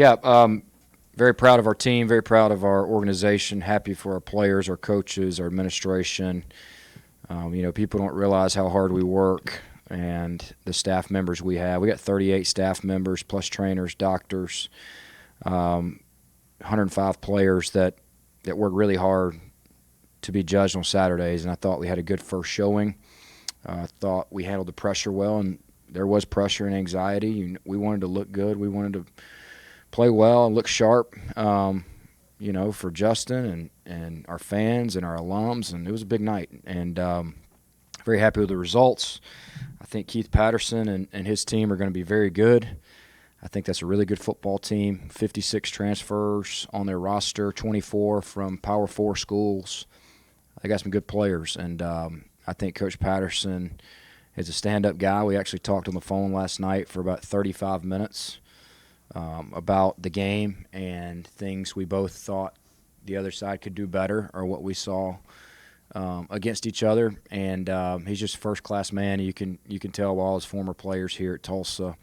Yeah, very proud of our team, very proud of our organization, happy for our players, our coaches, our administration. People don't realize how hard we work and the staff members we have. We got 38 staff members plus trainers, doctors, 105 players that work really hard to be judged on Saturdays, and I thought we had a good first showing. I thought we handled the pressure well, and there was pressure and anxiety. We wanted to look good. We wanted to play well and look sharp, for Justin and our fans and our alums, and it was a big night. And very happy with the results. I think Keith Patterson and his team are going to be very good. I think that's a really good football team. 56 transfers on their roster, 24 from Power 4 schools. They got some good players, and I think Coach Patterson is a stand-up guy. We actually talked on the phone last night for about 35 minutes about the game and things we both thought the other side could do better or what we saw against each other. And he's just a first-class man. You can tell all his former players here at Tulsa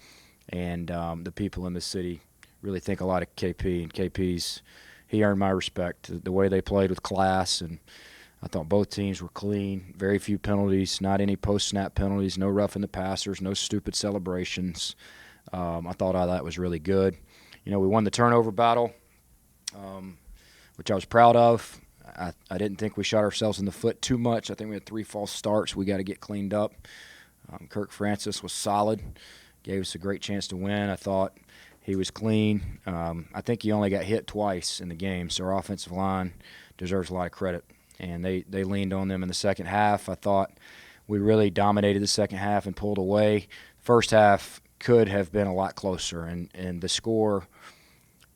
and the people in the city really think a lot of KP. And he earned my respect. The way they played with class, and I thought both teams were clean. Very few penalties, not any post-snap penalties, no roughing the passers, no stupid celebrations. I thought all that was really good. We won the turnover battle, which I was proud of. I didn't think we shot ourselves in the foot too much. I think we had 3 false starts. We got to get cleaned up. Kirk Francis was solid, gave us a great chance to win. I thought he was clean. I think he only got hit twice in the game, so our offensive line deserves a lot of credit. And they leaned on them in the second half. I thought we really dominated the second half and pulled away. First half could have been a lot closer, and the score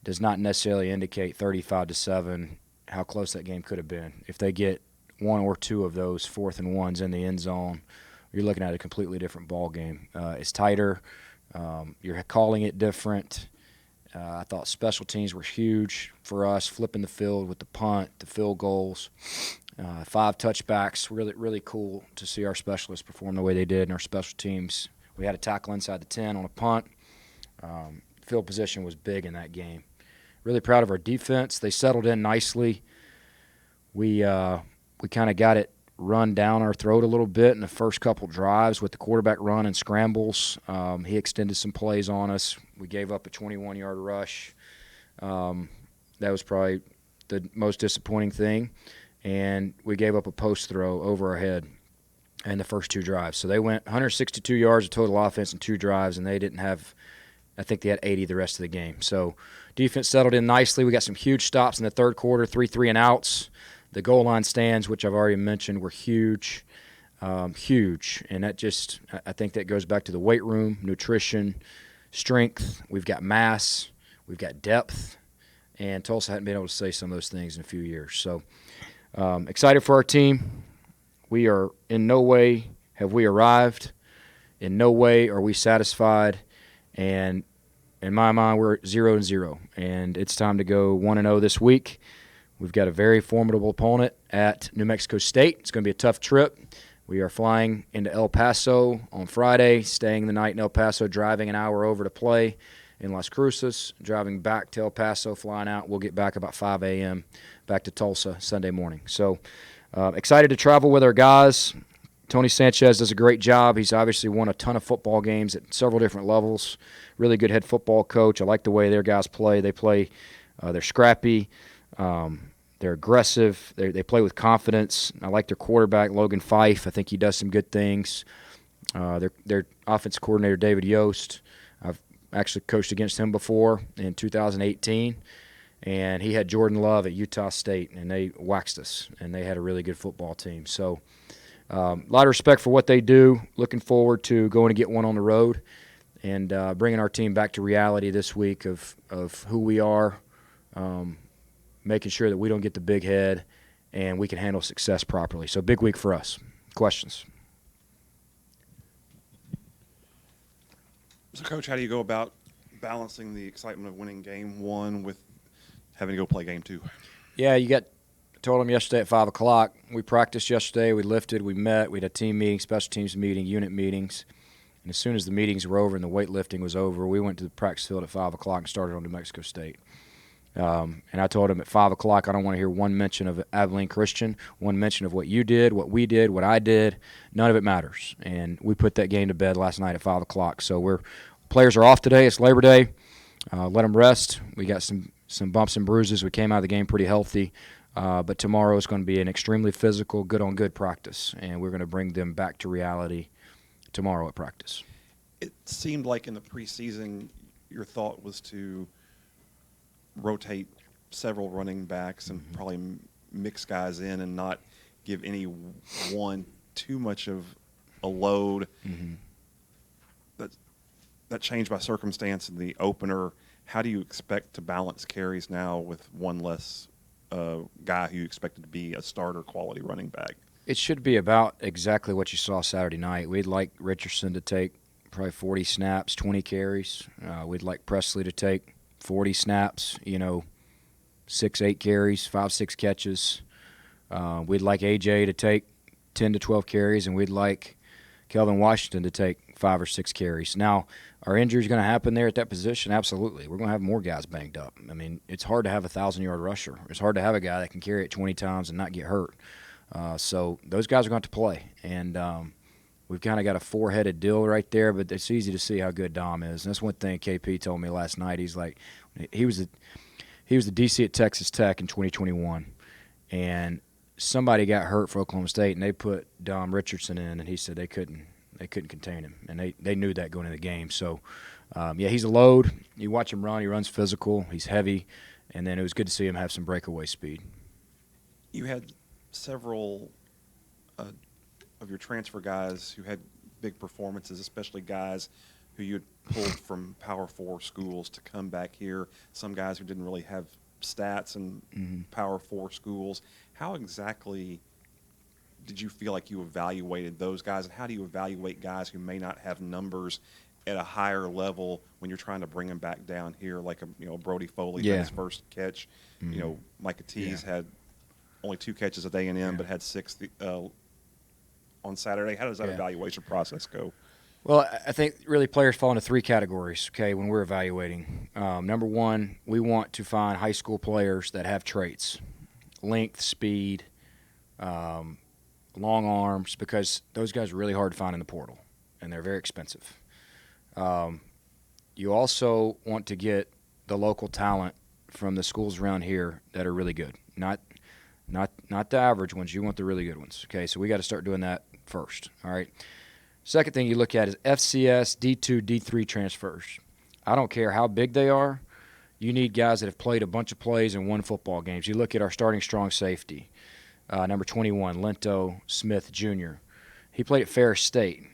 does not necessarily indicate 35-7 how close that game could have been. If they get 1 or 2 of those 4th and 1s in the end zone, you're looking at a completely different ball game. It's tighter. You're calling it different. I thought special teams were huge for us, flipping the field with the punt, the field goals, 5 touchbacks. Really, really cool to see our specialists perform the way they did in our special teams. We had a tackle inside the 10 on a punt. Field position was big in that game. Really proud of our defense. They settled in nicely. We kind of got it run down our throat a little bit in the first couple drives with the quarterback run and scrambles. He extended some plays on us. We gave up a 21-yard rush. That was probably the most disappointing thing. And we gave up a post throw over our head in the first 2 drives. So they went 162 yards of total offense in 2 drives, and they didn't have – I think they had 80 the rest of the game. So defense settled in nicely. We got some huge stops in the third quarter, 3 3-and-outs. The goal line stands, which I've already mentioned, were huge, huge. And that just – I think that goes back to the weight room, nutrition, strength. We've got mass. We've got depth. And Tulsa hadn't been able to say some of those things in a few years. So excited for our team. We are in no way have we arrived. In no way are we satisfied. And in my mind, we're 0-0. And it's time to go 1-0 this week. We've got a very formidable opponent at New Mexico State. It's going to be a tough trip. We are flying into El Paso on Friday, staying the night in El Paso, driving an hour over to play in Las Cruces, driving back to El Paso, flying out. We'll get back about 5 a.m. back to Tulsa Sunday morning. So excited to travel with our guys. Tony Sanchez does a great job. He's obviously won a ton of football games at several different levels. Really good head football coach. I like the way their guys play. They're scrappy. They're aggressive. They play with confidence. I like their quarterback, Logan Fife. I think he does some good things. Their offensive coordinator, David Yost, I've actually coached against him before in 2018. And he had Jordan Love at Utah State, and they waxed us, and they had a really good football team. So a lot of respect for what they do. Looking forward to going to get one on the road and bringing our team back to reality this week of who we are, making sure that we don't get the big head and we can handle success properly. So big week for us. Questions? So, Coach, how do you go about balancing the excitement of winning game 1 with having to go play game 2? Yeah, told them yesterday at 5 o'clock. We practiced yesterday. We lifted. We met. We had a team meeting, special teams meeting, unit meetings. And as soon as the meetings were over and the weightlifting was over, we went to the practice field at 5 o'clock and started on New Mexico State. And I told him at 5 o'clock, I don't want to hear one mention of Abilene Christian, one mention of what you did, what we did, what I did. None of it matters. And we put that game to bed last night at 5 o'clock. So players are off today. It's Labor Day. Let them rest. We got some bumps and bruises. We came out of the game pretty healthy. But tomorrow is going to be an extremely physical, good-on-good practice. And we're going to bring them back to reality tomorrow at practice. It seemed like in the preseason your thought was to rotate several running backs and probably mix guys in and not give any one too much of a load. That changed by circumstance in the opener. How do you expect to balance carries now with one less guy who you expected to be a starter quality running back? It should be about exactly what you saw Saturday night. We'd like Richardson to take probably 40 snaps, 20 carries. We'd like Presley to take 40 snaps, 6, 8 carries, 5, 6 catches. We'd like AJ to take 10 to 12 carries, and we'd like Kelvin Washington to take 5 or 6 carries. Now, are injuries going to happen there at that position? Absolutely. We're going to have more guys banged up. I mean, it's hard to have a 1,000-yard rusher. It's hard to have a guy that can carry it 20 times and not get hurt. So those guys are going to have to play. And we've kind of got a four-headed deal right there, but it's easy to see how good Dom is. And that's one thing KP told me last night. He's like, he was the DC at Texas Tech in 2021, and somebody got hurt for Oklahoma State, and they put Dom Richardson in, and he said they couldn't contain him, and they knew that going into the game. So, he's a load. You watch him run. He runs physical. He's heavy, and then it was good to see him have some breakaway speed. You had several of your transfer guys who had big performances, especially guys who you had pulled from Power 4 schools to come back here, some guys who didn't really have stats in Power 4 schools. How exactly did you feel like you evaluated those guys, and how do you evaluate guys who may not have numbers at a higher level when you're trying to bring them back down here, like a Brody Foley had his first catch. Micah Tease had only 2 catches at A&M, but had 6 on Saturday. How does that evaluation process go? Well, I think really players fall into 3 categories, okay, when we're evaluating. Number one, we want to find high school players that have traits, length, speed, long arms, because those guys are really hard to find in the portal, and they're very expensive. You also want to get the local talent from the schools around here that are really good, not the average ones. You want the really good ones, okay? So we got to start doing that first, all right? Second thing you look at is FCS, D2, D3 transfers. I don't care how big they are. You need guys that have played a bunch of plays and won football games. You look at our starting strong safety, number 21, Lento Smith Jr. He played at Ferris State,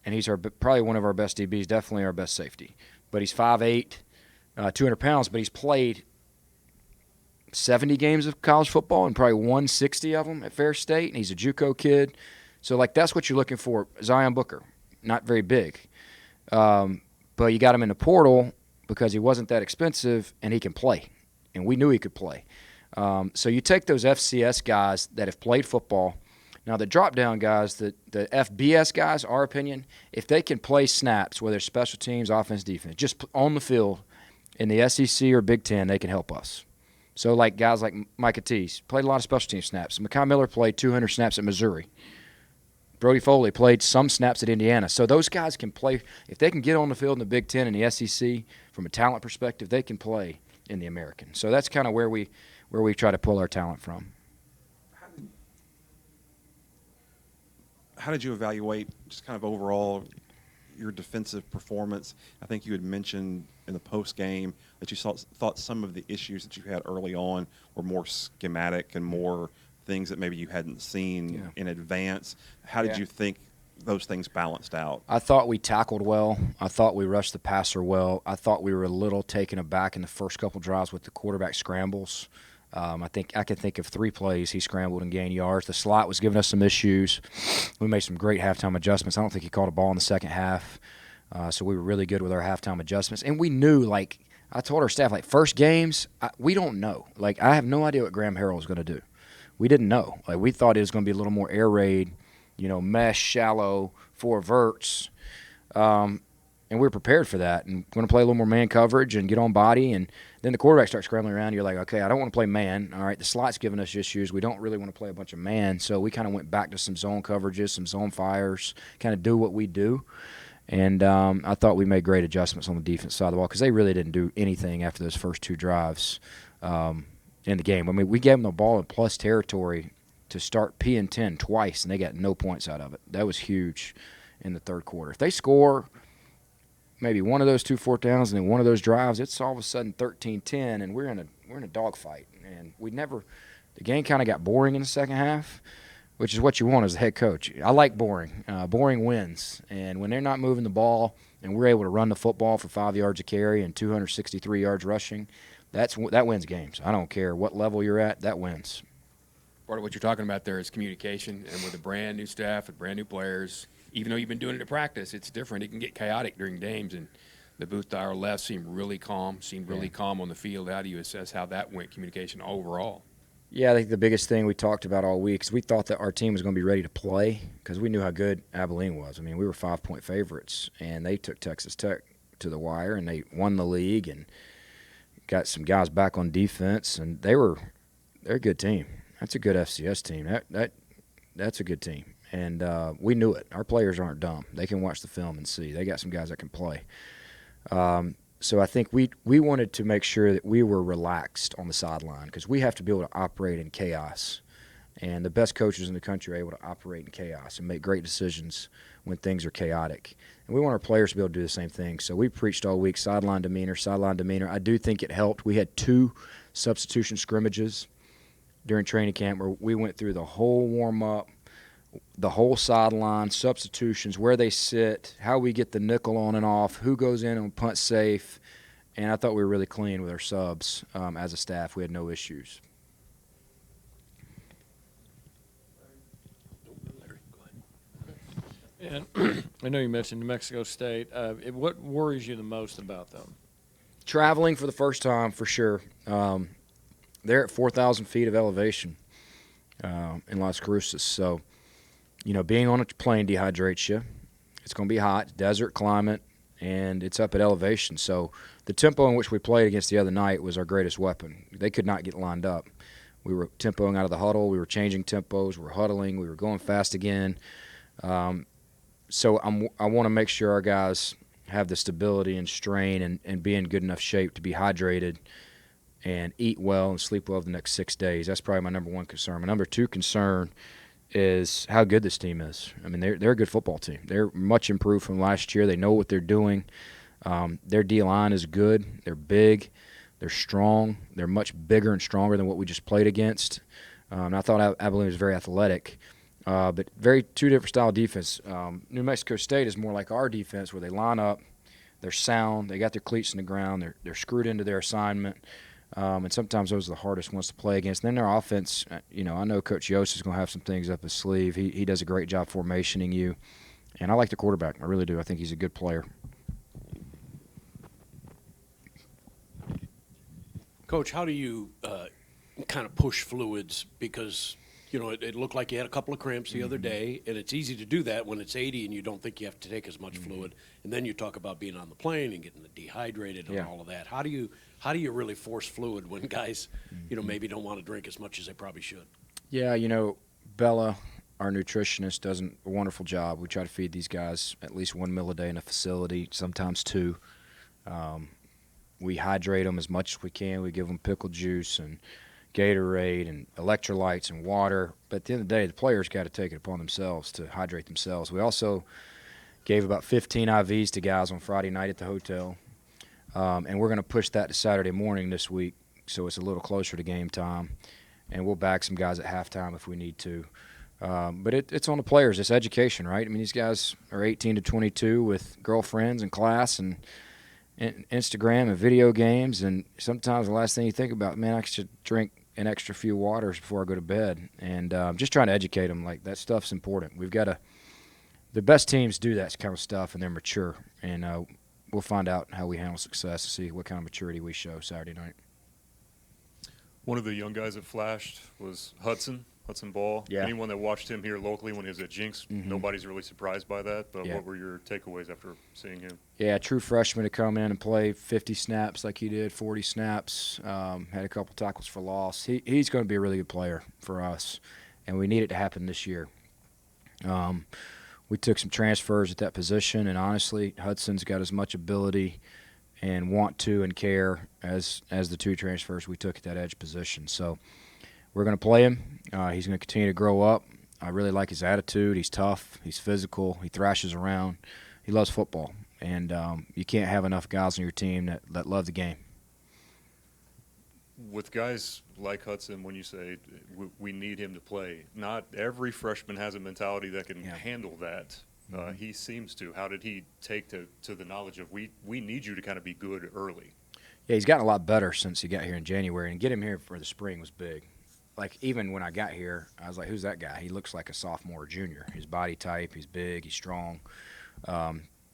and he's probably one of our best DBs, definitely our best safety. But he's 5'8", 200 pounds, but he's played 70 games of college football and probably won 60 of them at Ferris State, and he's a JUCO kid. So, that's what you're looking for. Zion Booker, not very big. But you got him in the portal because he wasn't that expensive, and he can play. And we knew he could play. So you take those FCS guys that have played football. Now, the drop-down guys, the FBS guys, our opinion, if they can play snaps, whether it's special teams, offense, defense, just on the field in the SEC or Big Ten, they can help us. So, guys like Micah Tease played a lot of special team snaps. Mekhi Miller played 200 snaps at Missouri. Brody Foley played some snaps at Indiana. So those guys can play. If they can get on the field in the Big Ten and the SEC from a talent perspective, they can play in the American. So that's kind of where we try to pull our talent from. How did you evaluate just kind of overall your defensive performance? I think you had mentioned in the post game that you thought some of the issues that you had early on were more schematic and more things that maybe you hadn't seen in advance. How did you think those things balanced out? I thought we tackled well. I thought we rushed the passer well. I thought we were a little taken aback in the first couple drives with the quarterback scrambles. I think I can think of 3 plays he scrambled and gained yards. The slot was giving us some issues. We made some great halftime adjustments. I don't think he caught a ball in the second half. So we were really good with our halftime adjustments. And we knew, I told our staff, first games, we don't know. I have no idea what Graham Harrell was going to do. We didn't know. We thought it was going to be a little more air raid, mesh, shallow, 4 verts. And we were prepared for that. And we're going to play a little more man coverage and get on body. And then the quarterback starts scrambling around. You're like, okay, I don't want to play man. All right, the slot's giving us issues. We don't really want to play a bunch of man. So we kind of went back to some zone coverages, some zone fires, kind of do what we do. And I thought we made great adjustments on the defense side of the ball because they really didn't do anything after those first 2 drives in the game. I mean, we gave them the ball in plus territory to start P and 10 twice, and they got no points out of it. That was huge in the third quarter. If they score maybe one of those 2 fourth downs and then one of those drives, it's all of a sudden 13-10, and we're in a dogfight. And the game kind of got boring in the second half, which is what you want as a head coach. I like boring. Boring wins. And when they're not moving the ball and we're able to run the football for 5 yards a carry and 263 yards rushing, that wins games. I don't care what level you're at, that wins. Part of what you're talking about there is communication, and with a brand new staff, with brand new players, even though you've been doing it at practice, it's different. It can get chaotic during games, and the booth to our left seemed really calm on the field. How do you assess how that went, communication overall? Yeah, I think the biggest thing we talked about all week is we thought that our team was going to be ready to play because we knew how good Abilene was. I mean, we were 5-point favorites, and they took Texas Tech to the wire, and they won the league and got some guys back on defense, and they're a good team. That's a good FCS team. That's a good team, and we knew it. Our players aren't dumb. They can watch the film and see. They got some guys that can play. So I think we wanted to make sure that we were relaxed on the sideline because we have to be able to operate in chaos. And the best coaches in the country are able to operate in chaos and make great decisions when things are chaotic. And we want our players to be able to do the same thing. So we preached all week sideline demeanor. I do think it helped. We had 2 substitution scrimmages during training camp where we went through the whole warm-up, the whole sideline, substitutions, where they sit, how we get the nickel on and off, who goes in and punt safe. And I thought we were really clean with our subs as a staff. We had no issues. And I know you mentioned New Mexico State. What worries you the most about them? Traveling for the first time, for sure. They're at 4,000 feet of elevation in Las Cruces. So, being on a plane dehydrates you. It's going to be hot, desert climate, and it's up at elevation. So the tempo in which we played against the other night was our greatest weapon. They could not get lined up. We were tempoing out of the huddle. We were changing tempos. We were huddling. We were going fast again. So I want to make sure our guys have the stability and strain and be in good enough shape to be hydrated and eat well and sleep well the next 6 days. That's probably my number 1 concern. My number 2 concern is how good this team is. I mean, they're a good football team. They're much improved from last year. They know what they're doing. Their D-line is good. They're big. They're strong. They're much bigger and stronger than what we just played against. And I thought Abilene was very athletic. But 2 different style defense. New Mexico State is more like our defense where they line up, they're sound, they got their cleats in the ground, they're screwed into their assignment. And sometimes those are the hardest ones to play against. And then their offense, I know Coach Yost is going to have some things up his sleeve. He does a great job formationing you. And I like the quarterback. I really do. I think he's a good player. Coach, how do you kind of push fluids? Because, it looked like you had a couple of cramps the other day, and it's easy to do that when it's 80 and you don't think you have to take as much fluid. And then you talk about being on the plane and getting dehydrated and all of that. How do you really force fluid when guys, maybe don't want to drink as much as they probably should? Yeah, Bella, our nutritionist, does a wonderful job. We try to feed these guys at least 1 meal a day in a facility, sometimes 2. We hydrate them as much as we can. We give them pickle juice and Gatorade and electrolytes and water. But at the end of the day, the players got to take it upon themselves to hydrate themselves. We also gave about 15 IVs to guys on Friday night at the hotel. And we're going to push that to Saturday morning this week so it's a little closer to game time. And we'll back some guys at halftime if we need to. But it's on the players. It's education, right? I mean, these guys are 18 to 22 with girlfriends and class and Instagram and video games. And sometimes the last thing you think about, man, I should drink an extra few waters before I go to bed. And just trying to educate them, like, that stuff's important. We've got to – the best teams do that kind of stuff, and they're mature. And we'll find out how we handle success to see what kind of maturity we show Saturday night. One of the young guys that flashed was Hudson Hudson Ball. Yeah. Anyone that watched him here locally when he was at Jinx, nobody's really surprised by that. But Yeah. what were your takeaways after seeing him? Yeah, true freshman to come in and play 50 snaps like he did, 40 snaps, had a couple tackles for loss. He's going to be a really good player for us, and we need it to happen this year. We took some transfers at that position, and honestly, Hudson's got as much ability and want to and care as the two transfers we took at that edge position. So we're going to play him. He's going to continue to grow up. I really like his attitude. He's tough. He's physical. He thrashes around. He loves football. And you can't have enough guys on your team that love the game. With guys like Hudson, when you say we need him to play, not every freshman has a mentality that can handle that. He seems to. How did he take to the knowledge of we need you to kind of be good early? Yeah, he's gotten a lot better since he got here in January. And get him here for the spring was big. Like, even when I got here, I was like, who's that guy? He looks like a sophomore or junior. His body type, he's big, he's strong.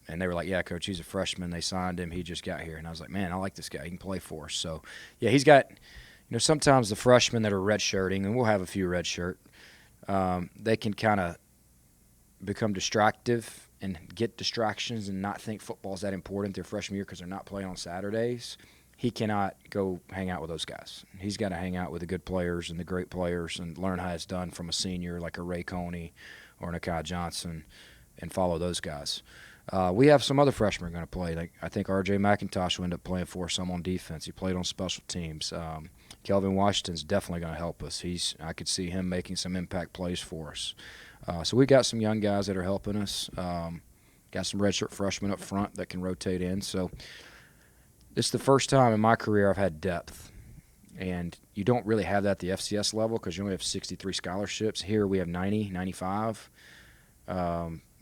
And they were like, yeah, Coach, he's a freshman. They signed him. He just got here. And I was like, man, I like this guy. He can play for us. So, yeah, he's got – sometimes the freshmen that are redshirting, and we'll have a few redshirt, they can kind of become distractive and get distractions and not think football's that important their freshman year because they're not playing on Saturdays. He cannot go hang out with those guys. He's got to hang out with the good players and the great players and learn how it's done from a senior like a Ray Coney or an Akai Johnson and follow those guys. We have some other freshmen going to play. Like, I think R.J. McIntosh will end up playing for us some on defense. He played on special teams. Kelvin Washington's definitely going to help us. I could see him making some impact plays for us. So we got some young guys that are helping us. Got some redshirt freshmen up front that can rotate in. So this is the first time in my career I've had depth. And you don't really have that at the FCS level because you only have 63 scholarships. Here we have 90, 95.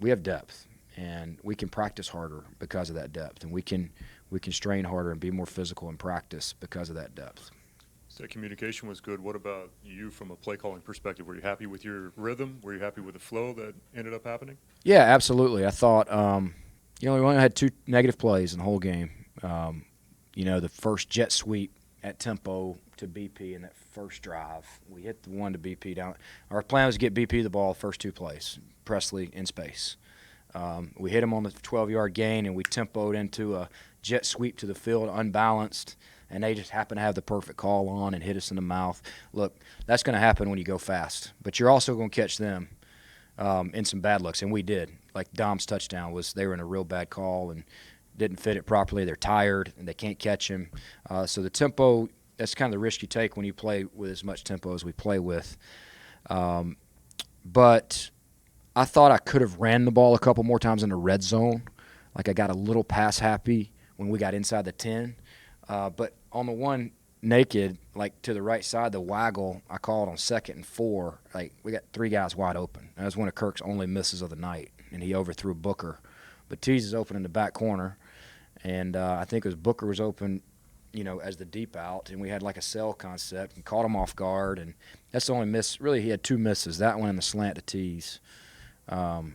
We have depth. And we can practice harder because of that depth, and we can strain harder and be more physical in practice because of that depth. So that communication was good. What about you from a play calling perspective? Were you happy with your rhythm? Were you happy with the flow that ended up happening? Yeah, absolutely. I thought, we only had 2 negative plays in the whole game. The first jet sweep at tempo to BP in that first drive, we hit the one to BP down. Our plan was to get BP the ball the first 2 plays, Presley in space. We hit him on the 12-yard gain, and we tempoed into a jet sweep to the field, unbalanced, and they just happened to have the perfect call on and hit us in the mouth. Look, that's going to happen when you go fast, but you're also going to catch them in some bad looks, and we did. Like Dom's touchdown they were in a real bad call and didn't fit it properly. They're tired, and they can't catch him. So the tempo, that's kind of the risk you take when you play with as much tempo as we play with. But I thought I could have ran the ball a couple more times in the red zone. Like I got a little pass happy when we got inside the 10. But on the one naked, like to the right side, the waggle, I called on 2nd and 4. Like we got 3 guys wide open. That was one of Kirk's only misses of the night, and he overthrew Booker. But Tease is open in the back corner, and I think it was Booker was open, as the deep out, and we had like a cell concept and caught him off guard. And that's the only miss. Really, he had 2 misses, that one and the slant to Tease. And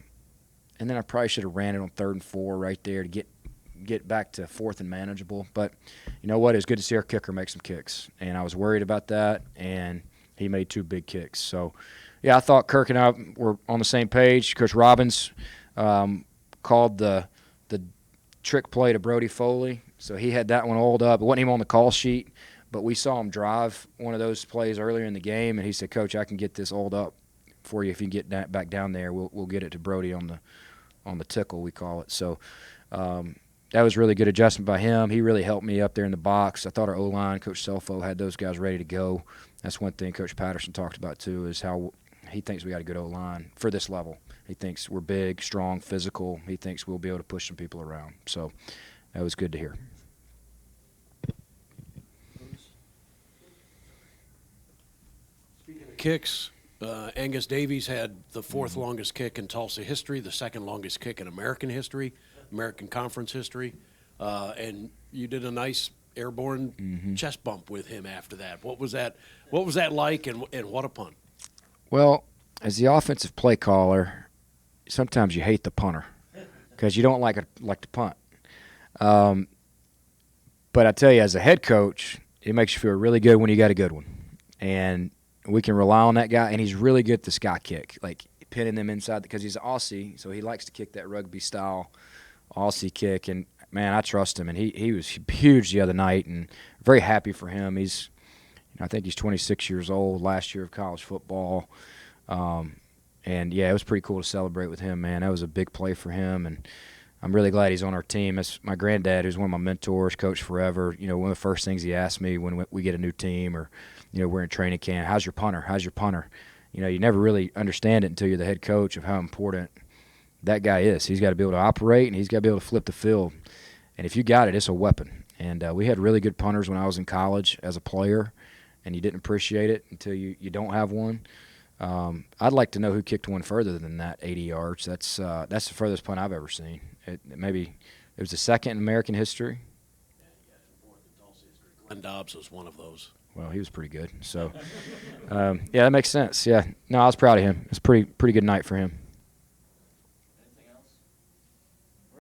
then I probably should have ran it on 3rd and 4 right there to get back to 4th and manageable. But you know what? It was good to see our kicker make some kicks, and I was worried about that, and he made 2 big kicks. So, yeah, I thought Kirk and I were on the same page. Coach Robbins called the trick play to Brody Foley, so he had that one oiled up. It wasn't even on the call sheet, but we saw him drive one of those plays earlier in the game, and he said, Coach, I can get this oiled up for you if you get that back down there. We'll get it to Brody on the tickle, we call it. So that was really good adjustment by him. He really helped me up there in the box. I thought our O-line, Coach Selfo, had those guys ready to go. That's one thing Coach Patterson talked about too, is how he thinks we got a good O-line for this level. He thinks we're big, strong, physical. He thinks we'll be able to push some people around. So that was good to hear. Speaking of kicks, Angus Davies had the 4th longest kick in Tulsa history, the 2nd longest kick in American history, American Conference history, and you did a nice airborne chest bump with him after that. What was that like, and what a punt? Well, as the offensive play caller, sometimes you hate the punter because you don't like to punt. But I tell you, as a head coach, it makes you feel really good when you got a good one. And we can rely on that guy, and he's really good at the sky kick, like pinning them inside because he's Aussie, so he likes to kick that rugby style Aussie kick. And man, I trust him, and he was huge the other night, and very happy for him. He's, I think he's 26 years old, last year of college football. And yeah, it was pretty cool to celebrate with him, man. That was a big play for him, and I'm really glad he's on our team. That's my granddad, who's one of my mentors, coached forever. You know, one of the first things he asked me when we get a new team or, you know, we're in training camp, how's your punter? How's your punter? You know, you never really understand it until you're the head coach of how important that guy is. He's got to be able to operate, and he's got to be able to flip the field. And if you got it, it's a weapon. And we had really good punters when I was in college as a player, and you didn't appreciate it until you don't have one. I'd like to know who kicked one further than that 80 yards. That's the furthest punt I've ever seen. Maybe it was the second in American history. Glenn Dobbs was one of those. Well, he was pretty good. So, yeah, that makes sense. Yeah, no, I was proud of him. It's a pretty good night for him.